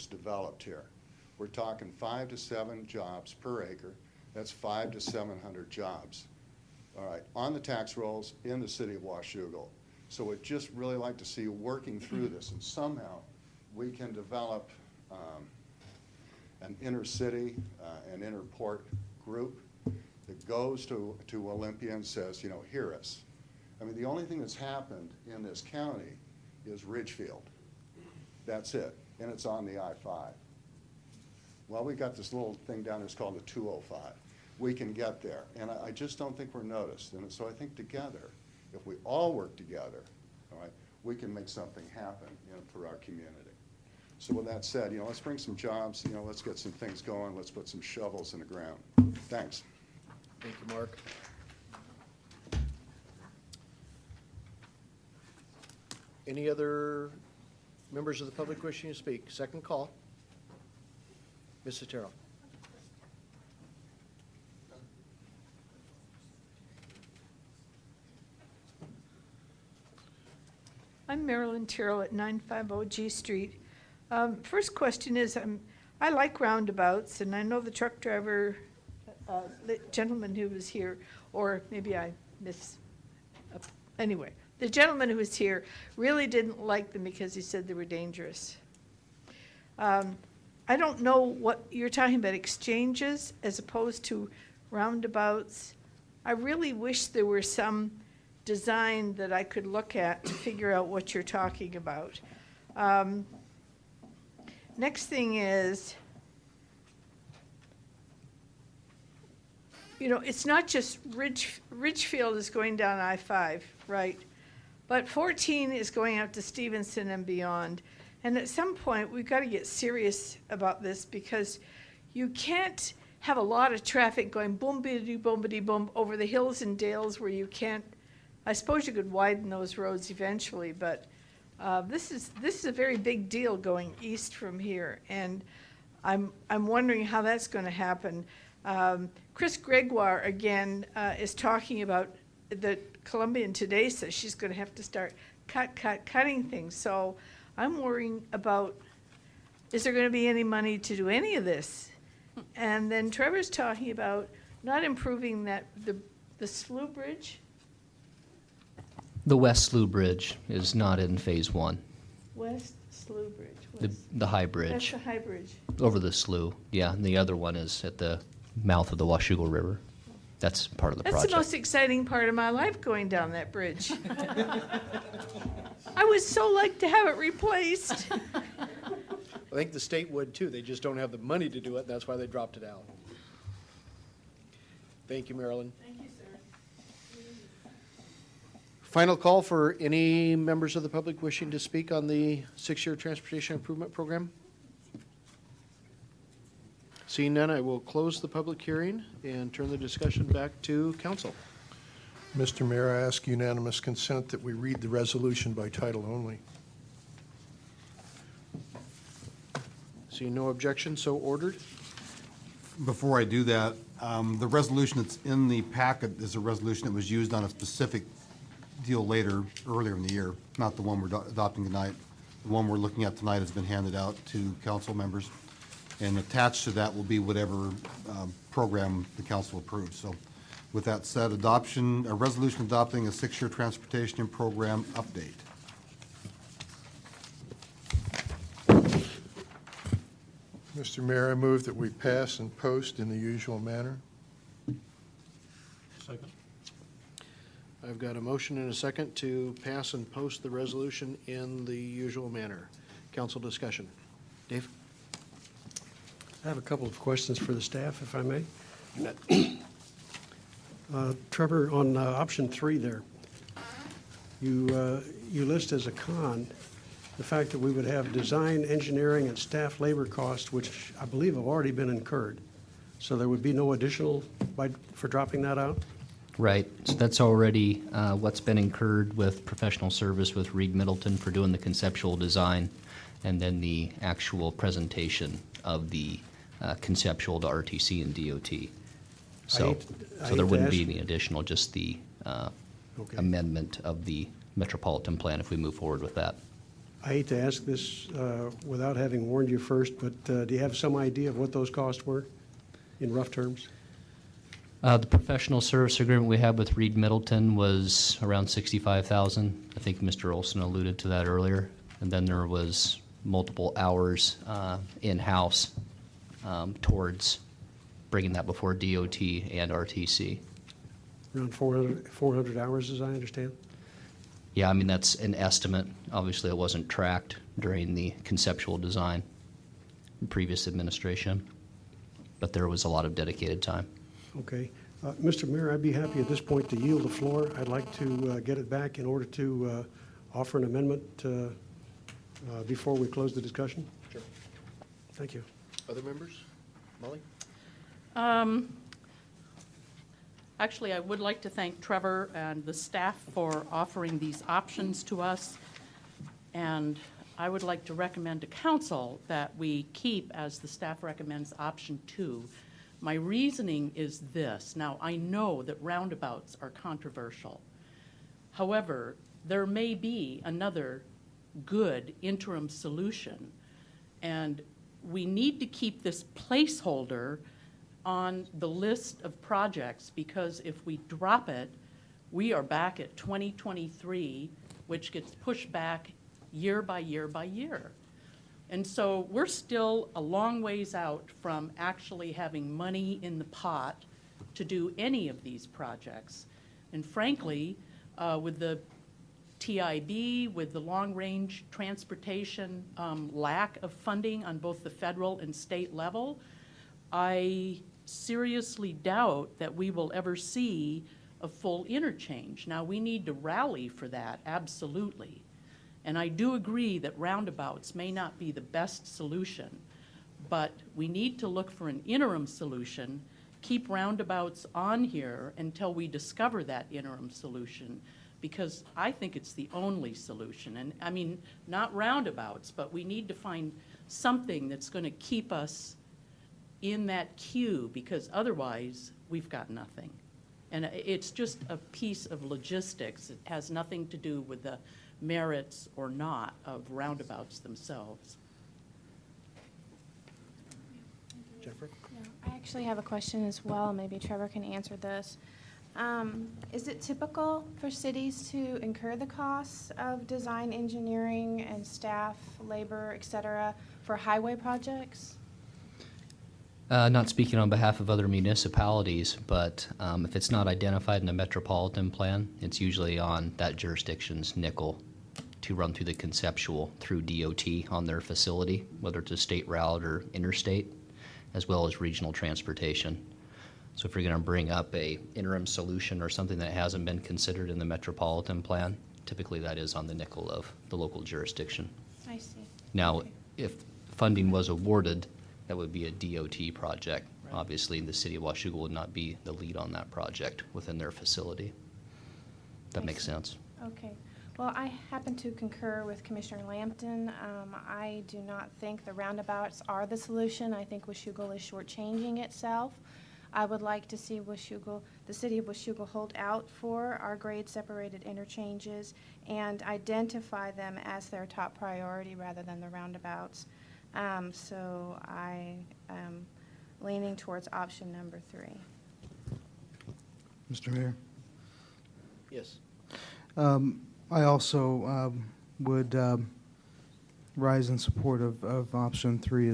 acres developed here. We're talking 5 to 7 jobs per acre. That's 500 to 700 jobs, all right, on the tax rolls in the city of Washougal. So we'd just really like to see working through this, and somehow we can develop an inner city, an inner port group that goes to Olympia and says, you know, hear us. I mean, the only thing that's happened in this county is Ridgefield. That's it, and it's on the I-5. Well, we got this little thing down there, it's called the 205. We can get there, and I just don't think we're noticed. And so I think together, if we all work together, all right, we can make something happen, you know, for our community. So with that said, you know, let's bring some jobs, you know, let's get some things going, let's put some shovels in the ground. Thanks. Thank you, Mark. Any other members of the public wishing to speak? Second call. Ms. Sotero. I'm Marilyn Terrell at 950 G Street. First question is, I like roundabouts, and I know the truck driver, the gentleman who was here, or maybe I anyway, the gentleman who was here really didn't like them because he said they were dangerous. I don't know what you're talking about, exchanges as opposed to roundabouts. I really wish there were some design that I could look at to figure out what you're talking about. Next thing is, you know, it's not just Ridgefield is going down I-5, right? But 14 is going out to Stevenson and beyond. And at some point, we've got to get serious about this, because you can't have a lot of traffic going boom-biddy-boom-biddy-boom over the hills and dales where you can't. I suppose you could widen those roads eventually, but this is a very big deal going east from here, and I'm wondering how that's going to happen. Chris Gregoire again is talking about the Columbian today says she's going to have to start cutting things. So I'm worrying about, is there going to be any money to do any of this? And then Trevor's talking about not improving that the slough bridge. The West Slough Bridge is not in Phase 1. West Slough Bridge. The high bridge. That's the high bridge. Over the slough, yeah. And the other one is at the mouth of the Washougal River. That's part of the That's project. the most exciting part of my life, going down that bridge. I would so like to have it replaced. I think the state would too. They just don't have the money to do it. That's why they dropped it out. Thank you, Marilyn. Thank you, sir. Final call for any members of the public wishing to speak on the 6-year transportation improvement program. Seeing none, I will close the public hearing and turn the discussion back to council. Mr. Mayor, I ask unanimous consent that we read the resolution by title only. Seeing no objection, so ordered. Before I do that, the resolution that's in the packet is a resolution that was used on a specific deal earlier in the year, not the one we're adopting tonight. The one we're looking at tonight has been handed out to council members, and attached to that will be whatever program the council approves. So with that said, a resolution adopting a 6-year transportation program update. Mr. Mayor, I move that we pass and post in the usual manner. Second. I've got a motion and a second to pass and post the resolution in the usual manner. Council discussion. Dave? I have a couple of questions for the staff, if I may. Trevor, on option 3 there, you list as a con the fact that we would have design, engineering, and staff labor costs, which I believe have already been incurred. So there would be no additional for dropping that out? Right. So that's already what's been incurred with professional service with Reed Middleton for doing the conceptual design, and then the actual presentation of the conceptual to RTC and DOT. So there wouldn't be any additional, just the Okay. amendment of the Metropolitan Plan if we move forward with that. I hate to ask this without having warned you first, but do you have some idea of what those costs were in rough terms? The professional service agreement we had with Reed Middleton was around $65,000. I think Mr. Olson alluded to that earlier. And then there was multiple hours in-house towards bringing that before DOT and RTC. Around 400 hours, as I understand? Yeah, I mean, that's an estimate. Obviously, it wasn't tracked during the conceptual design in previous administration, but there was a lot of dedicated time. Okay. Mr. Mayor, I'd be happy at this point to yield the floor. I'd like to get it back in order to offer an amendment before we close the discussion. Sure. Thank you. Other members? Molly? Actually, I would like to thank Trevor and the staff for offering these options to us. And I would like to recommend to council that we keep, as the staff recommends, option 2. My reasoning is this. Now, I know that roundabouts are controversial. However, there may be another good interim solution. And we need to keep this placeholder on the list of projects, because if we drop it, we are back at 2023, which gets pushed back year by year by year. And so we're still a long ways out from actually having money in the pot to do any of these projects. And frankly, with the TIB, with the long-range transportation lack of funding on both the federal and state level, I seriously doubt that we will ever see a full interchange. Now, we need to rally for that, absolutely. And I do agree that roundabouts may not be the best solution, but we need to look for an interim solution, keep roundabouts on here until we discover that interim solution, because I think it's the only solution. And I mean, not roundabouts, but we need to find something that's going to keep us in that queue, because otherwise we've got nothing. And it's just a piece of logistics. It has nothing to do with the merits or not of roundabouts themselves. Jennifer? Yeah, I actually have a question as well. Maybe Trevor can answer this. Is it typical for cities to incur the costs of design, engineering, and staff, labor, et cetera, for highway projects? Not speaking on behalf of other municipalities, but if it's not identified in the metropolitan plan, it's usually on that jurisdiction's nickel to run through the conceptual through DOT on their facility, whether it's a state route or interstate, as well as regional transportation. So if you're going to bring up a interim solution or something that hasn't been considered in the metropolitan plan, typically that is on the nickel of the local jurisdiction. I see. Now, Okay. if funding was awarded, that would be a DOT project. Obviously, the city of Washougal would not be the lead on that project within their facility. That I makes see. sense. Okay. Well, I happen to concur with Commissioner Lampton. I do not think the roundabouts are the solution. I think Washougal is shortchanging itself. I would like to see Washougal, the city of Washougal, hold out for our grade-separated interchanges and identify them as their top priority rather than the roundabouts. So I am leaning towards option number 3. Mr. Mayor, Yes. I also would rise in support of option 3 as